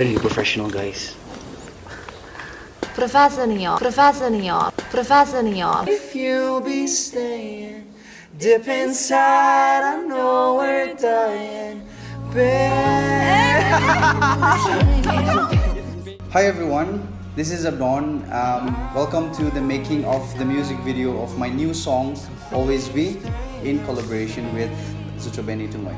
Very professional, guys. Professional. If you'll be staying deep inside, I know we're dying. Hi everyone, this is Abdon. Welcome to the making of the music video of my new song, Always Be, in collaboration with Zuchobeni Tungoe.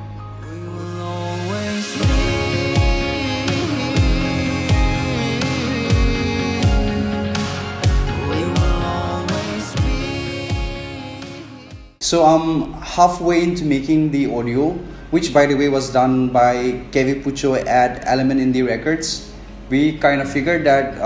So I'm halfway into making the audio, which by the way was done by Kevi Pucho at Element Indie Records. We kind of figured that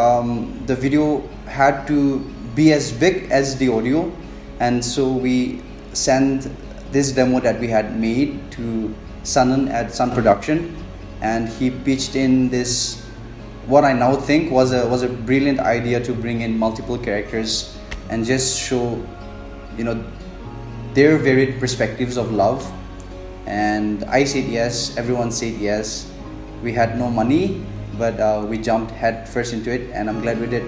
the video had to be as big as the audio, and so we sent this demo that we had made to Sanan at Sun Production, and he pitched in this, what I now think was a brilliant idea to bring in multiple characters and just show, their varied perspectives of love. And I said yes, everyone said yes. We had no money, but we jumped head first into it, and I'm glad we did.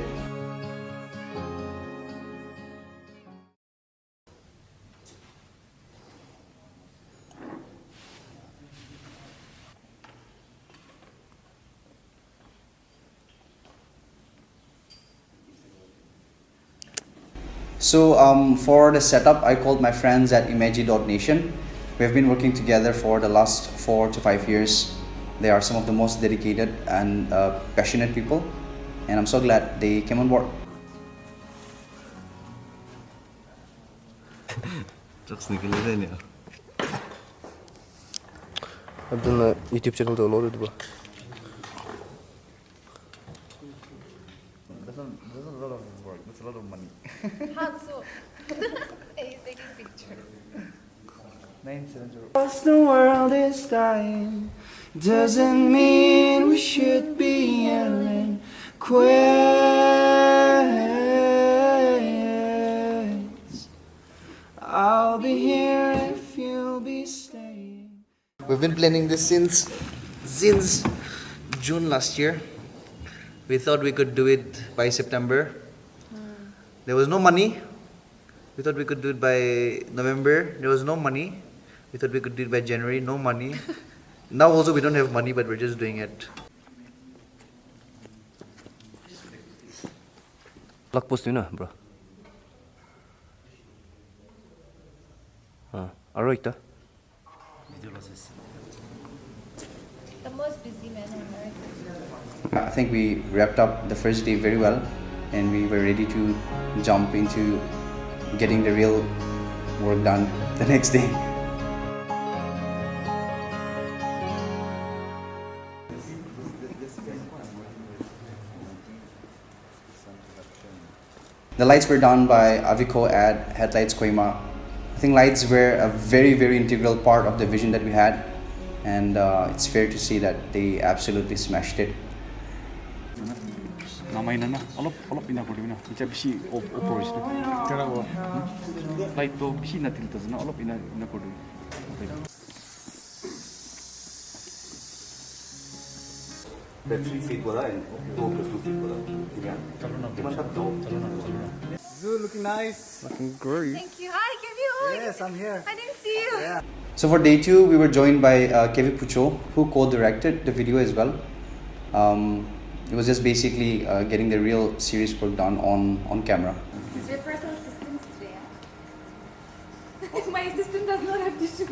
So for the setup, I called my friends at Imagi.nation. We have been working together for the last 4 to 5 years. They are some of the most dedicated and passionate people, and I'm so glad they came on board. Abdon Mech YouTube channel to upload it. That's a lot of work. That's a lot of money. Hansu. He's taking pictures. 970. Cause the world is dying doesn't mean we should be yelling quits. I'll be here if you'll be staying. We've been planning this since June last year. We thought we could do it by September. There was no money. We thought we could do it by November. There was no money. We thought we could do it by January. No money. Now also we don't have money, but we're just doing it. Luck post na, bro. Alright, The most busy man on earth. I think we wrapped up the first day very well, and we were ready to jump into getting the real work done the next day. The lights were done by Aviko at Headlights Koima. I think lights were a very, very integral part of the vision that we had, and it's fair to say that they absolutely smashed it. Zoo looking nice. looking great. Thank you. Hi, Kevi. Yes, I'm here. I didn't see you. Yeah. So for day 2, we were joined by Kevi Pucho, who co-directed the video as well. It was just basically getting the real serious work done on camera. Is your personal assistant today? My assistant does not have tissue.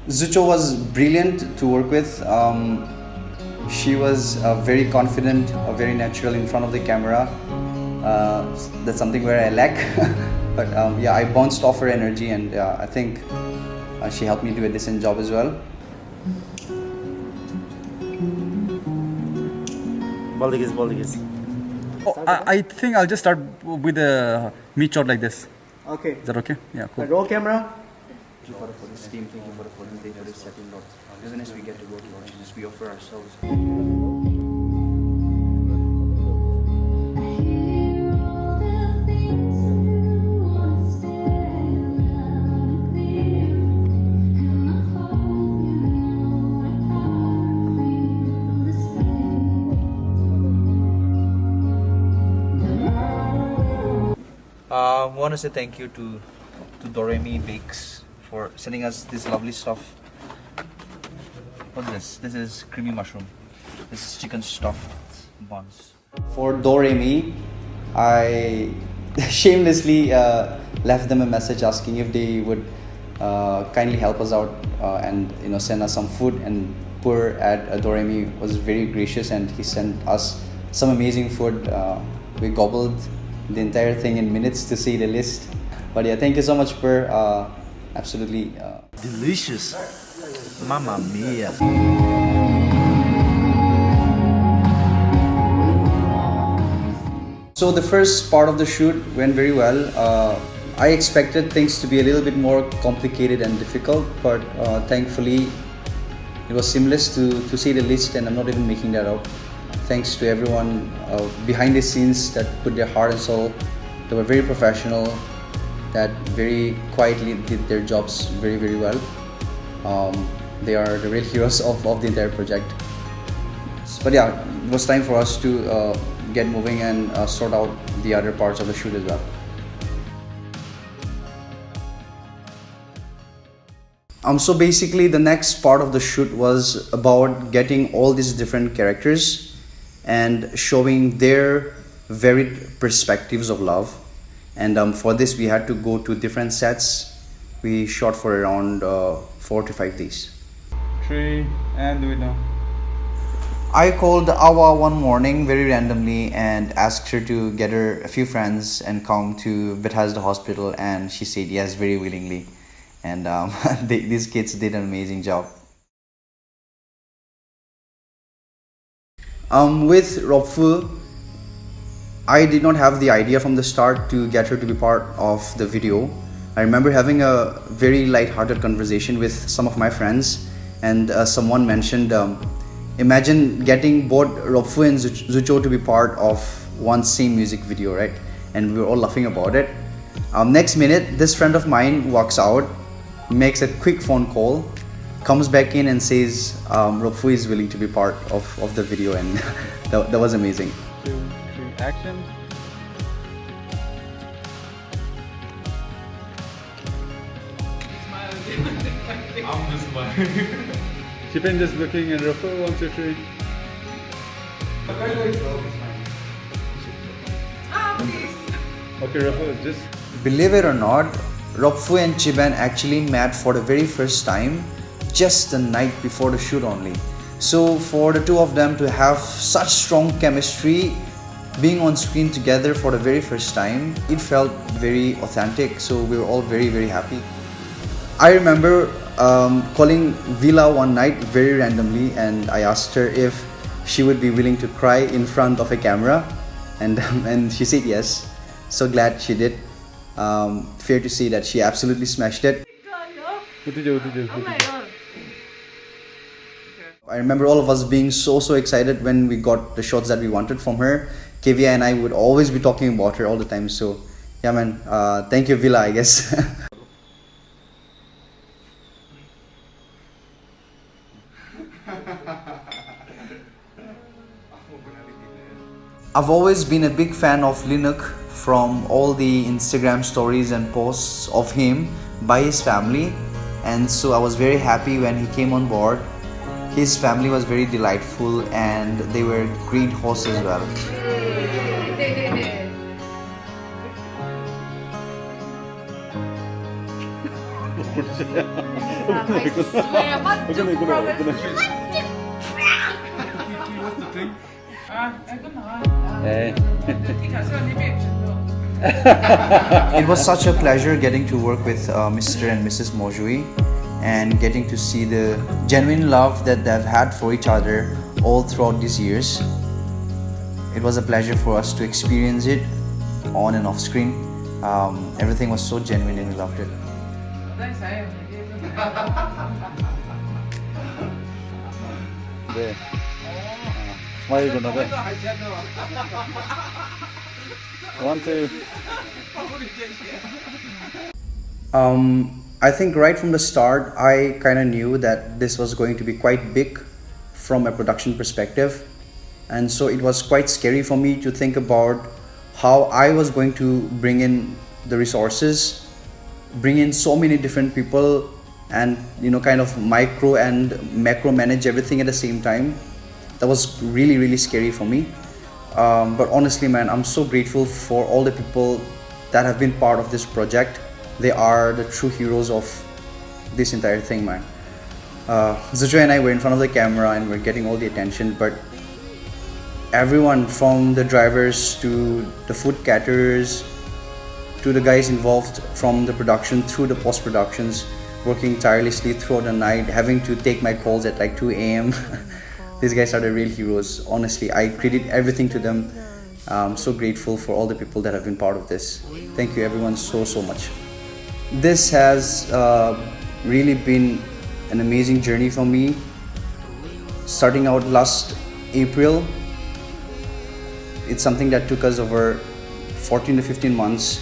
Zucho was brilliant to work with. She was very confident, very natural in front of the camera. That's something where I lack. But yeah, I bounced off her energy, and I think she helped me do a decent job as well. Baldigis. I think I'll just start with a meat shot like this. Okay. Is that okay? Yeah, cool. Roll camera. Thank you for this team, thank you for the photos, thank you for this setting, Lord. Even as we get to go to Lord Jesus, we offer ourselves. want to say thank you to Doremi Bakes for sending us this lovely stuff. What's this? This is creamy mushroom. This is chicken stuffed buns. For Doremi, I shamelessly left them a message asking if they would kindly help us out and send us some food. And poor at Doremi was very gracious and he sent us some amazing food. We gobbled the entire thing in minutes, to say the least. But yeah, thank you so much, Per. Absolutely Delicious. Mamma mia. So the first part of the shoot went very well. I expected things to be a little bit more complicated and difficult, but thankfully it was seamless, to say the least, and I'm not even making that up. Thanks to everyone behind the scenes that put their heart and soul. They were very professional, that very quietly did their jobs very, very well. They are the real heroes of the entire project. But yeah, it was time for us to get moving and sort out the other parts of the shoot as well. So basically the next part of the shoot was about getting all these different characters and showing their varied perspectives of love. And for this we had to go to different sets. We shot for around 4 to 5 days. 3 and do it now. I called Awa one morning very randomly and asked her to gather a few friends and come to Bethesda Hospital, and she said yes very willingly. And these kids did an amazing job. With Ropfu, I did not have the idea from the start to get her to be part of the video. I remember having a very light-hearted conversation with some of my friends, and someone mentioned, imagine getting both Ropfu and Zucho to be part of one same music video, right? And we were all laughing about it. Next minute, this friend of mine walks out, makes a quick phone call, comes back in and says Ropfu is willing to be part of the video, and that was amazing. 2, 3, action. I'm just smiling. Chipen just looking and Rafa 1, 2, 3. Okay, Rafa, just. Believe it or not, Ropfu and Chiban actually met for the very first time just the night before the shoot only. So for the two of them to have such strong chemistry, being on screen together for the very first time, it felt very authentic. So we were all very, very happy. I remember calling Vila one night very randomly, and I asked her if she would be willing to cry in front of a camera, and she said yes. So glad she did. Fair to say that she absolutely smashed it. Oh my god. I remember all of us being so excited when we got the shots that we wanted from her. Kevi and I would always be talking about her all the time. So yeah, man, thank you, Vila, I guess. I've always been a big fan of Linuk from all the Instagram stories and posts of him by his family, and so I was very happy when he came on board. His family was very delightful and they were great hosts as well. I swear, what the problem? It was such a pleasure getting to work with Mr. and Mrs. Mojui and getting to see the genuine love that they've had for each other all throughout these years. It was a pleasure for us to experience it on and off screen. Everything was so genuine and we loved it. 네. 스마일 건너네. 1, 2. I think right from the start, I kind of knew that this was going to be quite big from a production perspective. And so it was quite scary for me to think about how I was going to bring in the resources, bring in so many different people, and kind of micro and macro manage everything at the same time. That was really, really scary for me. But honestly, man, I'm so grateful for all the people that have been part of this project. They are the true heroes of this entire thing, man. Zucho and I were in front of the camera and we're getting all the attention, but everyone from the drivers to the food caterers to the guys involved from the production through the post-productions, working tirelessly throughout the night, having to take my calls at like 2 a.m. These guys are the real heroes. Honestly, I credit everything to them. I'm so grateful for all the people that have been part of this. Thank you everyone so much. This has really been an amazing journey for me. Starting out last April, it's something that took us over 14 to 15 months.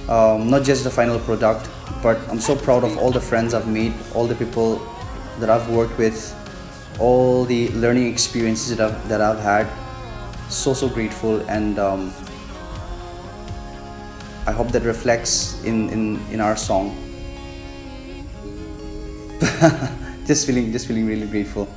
Not just the final product, but I'm so proud of all the friends I've made, all the people that I've worked with, all the learning experiences that I've had. So grateful, and I hope that reflects in our song. just feeling really grateful.